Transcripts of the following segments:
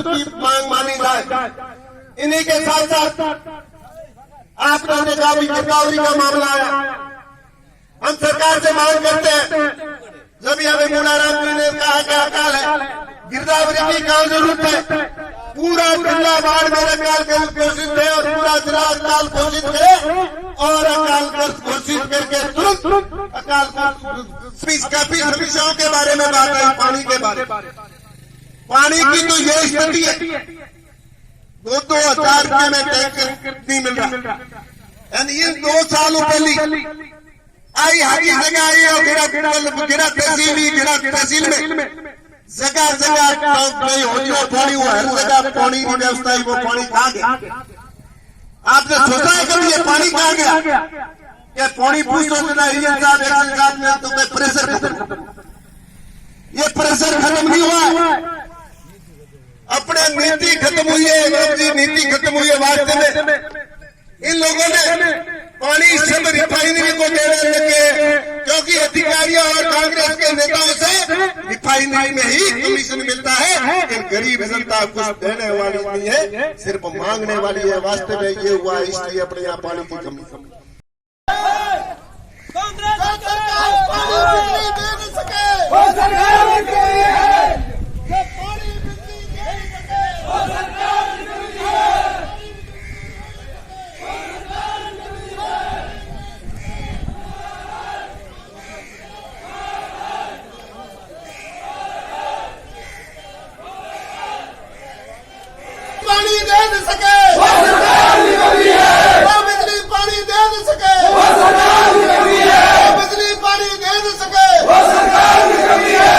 की मांग मानी जाए। इन्हीं के साथ साथ आपने कहा भी गिरदावरी का मामला आया, हम सरकार से मांग करते हैं, जब हमें मुनाराम जी ने कहा कि अकाल है, गिरदावरी की कहाँ जरूरत है, पूरा जिला बाढ़ में अकाल घोषित है और पूरा जिला अकाल घोषित करे और अकाल घोषित करके तुरंत अकाल काफी समस्याओं के बारे में बात आई। पानी के बारे में, पानी की तो ये स्थिति है, 2,000 रुपये में टैंकर नहीं मिल रहा। यानी इन 2 सालों पहले आई हरी जगह आई और गिरा तहसील में जगह योजना पानी हुआ, हर जगह पानी की व्यवस्था है, वो पानी कहाँ गया? आपने सोचा है कभी ये पानी कहाँ गया? क्या पानी पूछ सोचना साहब ने तो प्रेशर खत्म, ये प्रेशर खत्म नहीं हुआ, अपने नीति खत्म हुई है, नीति खत्म हुई है। वास्तव में इन लोगों ने पानी सब रिफाइनरी को देने लगे, क्योंकि अधिकारियों और कांग्रेस के नेताओं से रिफाइनरी में ही कमीशन मिलता है, लेकिन गरीब जनता कुछ देने वाली नहीं है, सिर्फ मांगने वाली है। वास्तव में ये हुआ, इसलिए अपने यहाँ पानी की कमी। पानी दे न सके वो सरकार की कमी है, वो बिजली पानी दे न सके वो सरकार की कमी है, वो बिजली पानी दे न सके वो सरकार की कमी है।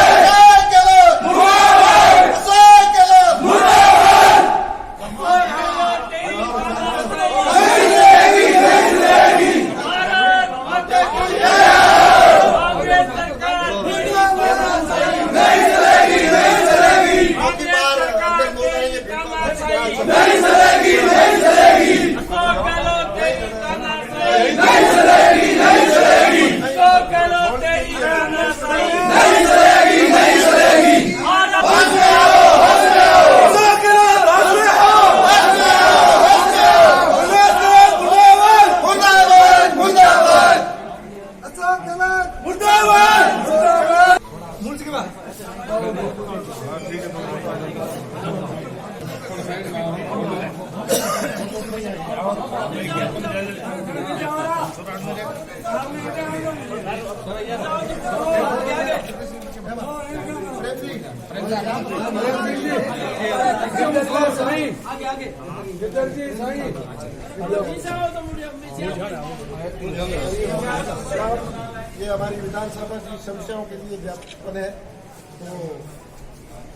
ये हमारी विधानसभा की समस्याओं के लिए ज्ञापन है। तो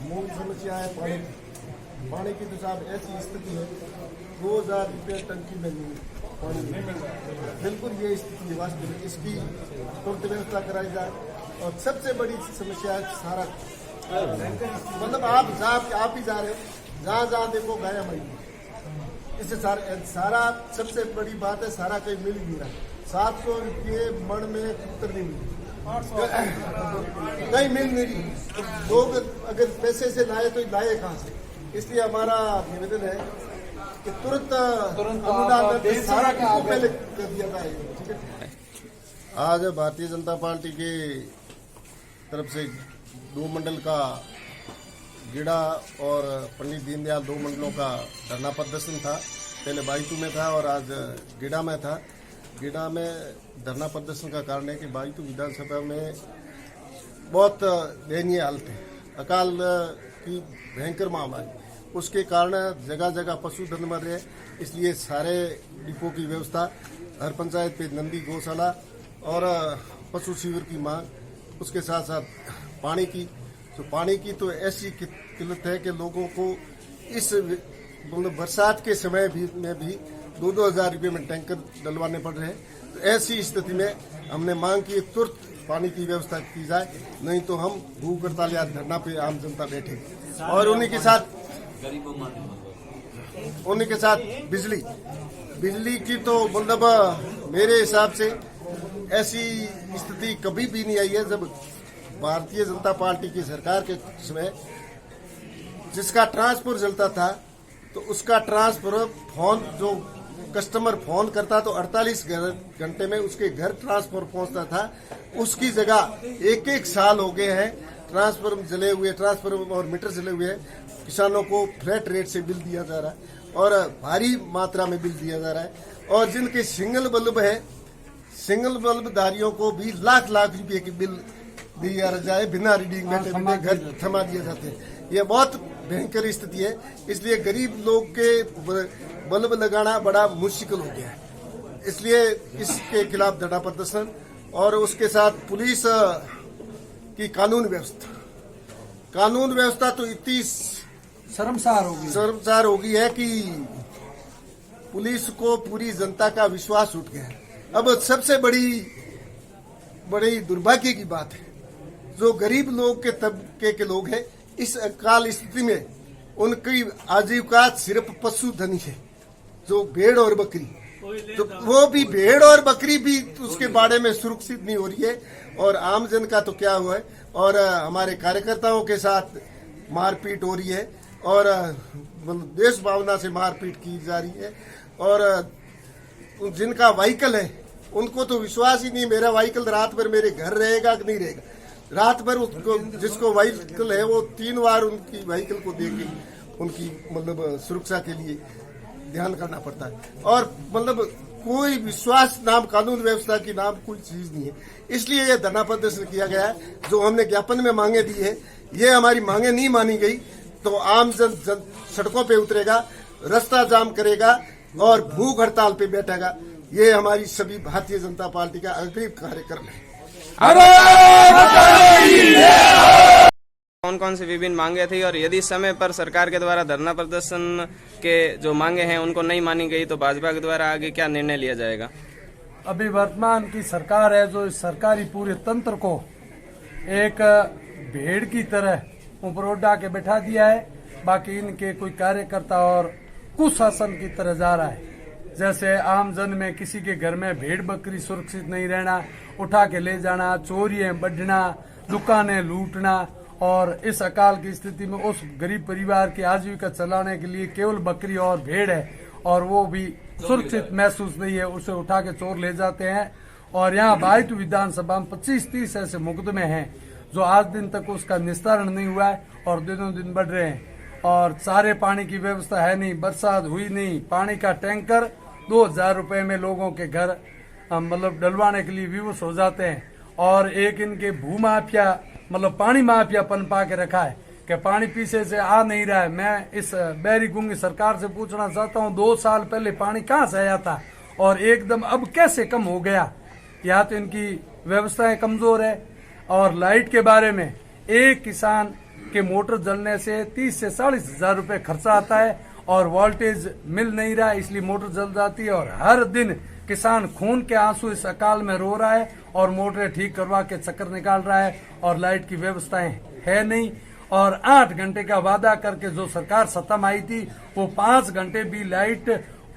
मूल समस्या है पानी की। तो साहब ऐसी स्थिति है, 2,000 रुपये टंकी में पानी नहीं मिल रहा, बिल्कुल ये स्थिति है। वास्तव में इसकी तुरंत व्यवस्था कराई जाए। और सबसे बड़ी समस्या है सारा, मतलब आप ही जा रहे हो, जहाँ देखो गाया मई, इससे सारा सबसे बड़ी बात है, सारा कहीं मिल नहीं रहा। 700 रुपये मण में उत्तर नहीं मिली, कहीं मिल नहीं रही। लोग अगर पैसे से लाए तो लाए कहाँ से? इसलिए हमारा निवेदन है कि तुरंत अनुदान सारा को पहले कर दिया जाए। आज भारतीय जनता पार्टी की तरफ से 2 मंडल का गीड़ा और पंडित दीनदयाल 2 मंडलों का धरना प्रदर्शन था। पहले बाईतू में था और आज गीड़ा में था। गीड़ा में धरना प्रदर्शन का कारण है कि बाईतू विधानसभा में बहुत दयनीय हालत है, अकाल की भयंकर महामारी, उसके कारण जगह जगह पशुधन मर रहे। इसलिए सारे डिपो की व्यवस्था, हर पंचायत पे नंदी गौशाला और पशु शिविर की मांग, उसके साथ साथ पानी की। तो पानी की तो ऐसी किल्लत है कि लोगों को इस मतलब बरसात के समय में भी 2-2 हज़ार रुपये में टैंकर डलवाने पड़ रहे हैं। तो ऐसी स्थिति में हमने मांग की तुरंत पानी की व्यवस्था की जाए, नहीं तो हम भूख हड़ताल या धरना पे आम जनता बैठेगी। और उन्हीं के साथ बिजली की तो मतलब मेरे हिसाब से ऐसी स्थिति कभी भी नहीं आई है। जब भारतीय जनता पार्टी की सरकार के समय जिसका ट्रांसफर चलता था तो उसका ट्रांसफर फोन जो कस्टमर फोन करता तो 48 घंटे में उसके घर ट्रांसफर पहुंचता था। उसकी जगह एक साल हो गए हैं ट्रांसफर जले हुए, ट्रांसफर और मीटर जले हुए हैं। किसानों को फ्लैट रेट से बिल दिया जा रहा है और भारी मात्रा में बिल दिया जा रहा है। और जिनके सिंगल बल्ब है, सिंगल बल्बधारियों को भी लाख लाख रुपए की बिल दिया जाए, बिना रीडिंग बैठे बैठे घर थमा दिए जाते हैं। ये बहुत भयंकर स्थिति है। इसलिए गरीब लोग के बल्ब लगाना बड़ा मुश्किल हो गया है। इसलिए इसके खिलाफ धरना प्रदर्शन और उसके साथ पुलिस की कानून व्यवस्था तो इतनी शर्मसार हो गई है कि पुलिस को पूरी जनता का विश्वास उठ गया है। अब सबसे बड़ी दुर्भाग्य की बात है, जो गरीब लोग के तबके के लोग हैं, इस अकाल स्थिति में उनकी आजीविका सिर्फ पशुधन है, जो भेड़ और बकरी, तो वो भी भेड़ और बकरी भी उसके बारे में सुरक्षित नहीं हो रही है। और आम जन का तो क्या हुआ है, और हमारे कार्यकर्ताओं के साथ मारपीट हो रही है और देश भावना से मारपीट की जा रही है। और जिनका व्हीकल है उनको तो विश्वास ही नहीं, मेरा व्हीकल रात भर मेरे घर रहेगा कि नहीं रहेगा। रात भर उसको जिसको व्हीकल है वो 3 बार उनकी व्हीकल को देके उनकी सुरक्षा के लिए ध्यान करना पड़ता है। और कोई विश्वास नाम कानून व्यवस्था की नाम कोई चीज नहीं है। इसलिए यह धरना प्रदर्शन किया गया है। जो हमने ज्ञापन में मांगे दी है, ये हमारी मांगे नहीं मानी गई तो आम जन सड़कों पे उतरेगा, रास्ता जाम करेगा और भूख हड़ताल पे बैठेगा। ये हमारी सभी भारतीय जनता पार्टी का अग्रिम कार्यक्रम है। कौन कौन सी विभिन्न मांगे थी और यदि समय पर सरकार के द्वारा धरना प्रदर्शन के जो मांगे हैं उनको नहीं मानी गई तो भाजपा के द्वारा आगे क्या निर्णय लिया जाएगा? अभी वर्तमान की सरकार है जो इस सरकारी पूरे तंत्र को एक भेड़ की तरह ऊपर उड़ा के बैठा दिया है। बाकी इनके कोई कार्यकर्ता और कुशासन की तरह जा रहा है। जैसे आम जन में किसी के घर में भेड़ बकरी सुरक्षित नहीं रहना, उठा के ले जाना, चोरियां बढ़ना, दुकानें लूटना। और इस अकाल की स्थिति में उस गरीब परिवार की आजीविका चलाने के लिए केवल बकरी और भेड़ है और वो भी सुरक्षित महसूस नहीं है, उसे उठा के चोर ले जाते हैं। और यहाँ बाइट विधानसभा में 25-30 ऐसे मुकदमे हैं जो आज दिन तक उसका निस्तारण नहीं हुआ है और दिनों दिन बढ़ रहे हैं। और सारे पानी की व्यवस्था है नहीं, बरसात हुई नहीं, पानी का टैंकर 2000 रुपए में लोगों के घर डलवाने के लिए विवश हो जाते हैं। और एक इनके भू माफिया पानी माफिया पनपा के रखा है कि पानी पीछे से आ नहीं रहा है। मैं इस बैरी गुंगी सरकार से पूछना चाहता हूँ, 2 साल पहले पानी कहाँ से आया था और एकदम अब कैसे कम हो गया? या तो इनकी व्यवस्थाएं कमजोर है। और लाइट के बारे में, एक किसान के मोटर जलने से 30 से 40 हजार रुपए खर्चा आता है और वोल्टेज मिल नहीं रहा है, इसलिए मोटर जल जाती है। और हर दिन किसान खून के आंसू इस अकाल में रो रहा है और मोटरें ठीक करवा के चक्कर निकाल रहा है और लाइट की व्यवस्थाएं है नहीं। और 8 घंटे का वादा करके जो सरकार सत्ता में आई थी वो 5 घंटे भी लाइट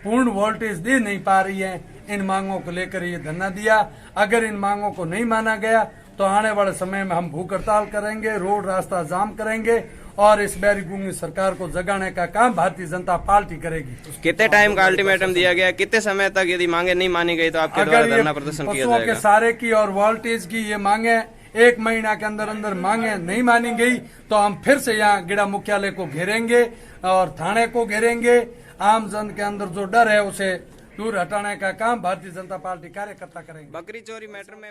पूर्ण वोल्टेज दे नहीं पा रही है। इन मांगों को लेकर ये धरना दिया। अगर इन मांगों को नहीं माना गया तो आने वाले समय में हम भूख हड़ताल करेंगे, रोड रास्ता जाम करेंगे और इस बैरी गुंगी सरकार को जगाने का काम भारतीय जनता पार्टी करेगी। कितने टाइम का अल्टीमेटम दिया गया? कितने समय तक यदि मांगे नहीं मानी गई तो आपके द्वारा धरना प्रदर्शन किया जाएगा? के सारे की और वोल्टेज की ये मांगे 1 महीना के अंदर अंदर मांगे नहीं मानी गई तो हम फिर से यहाँ गिड़ा मुख्यालय को घेरेंगे और थाने को घेरेंगे। आम जन के अंदर जो डर है उसे दूर हटाने का काम भारतीय जनता पार्टी कार्यकर्ता करेंगे। बकरी चोरी मैटर में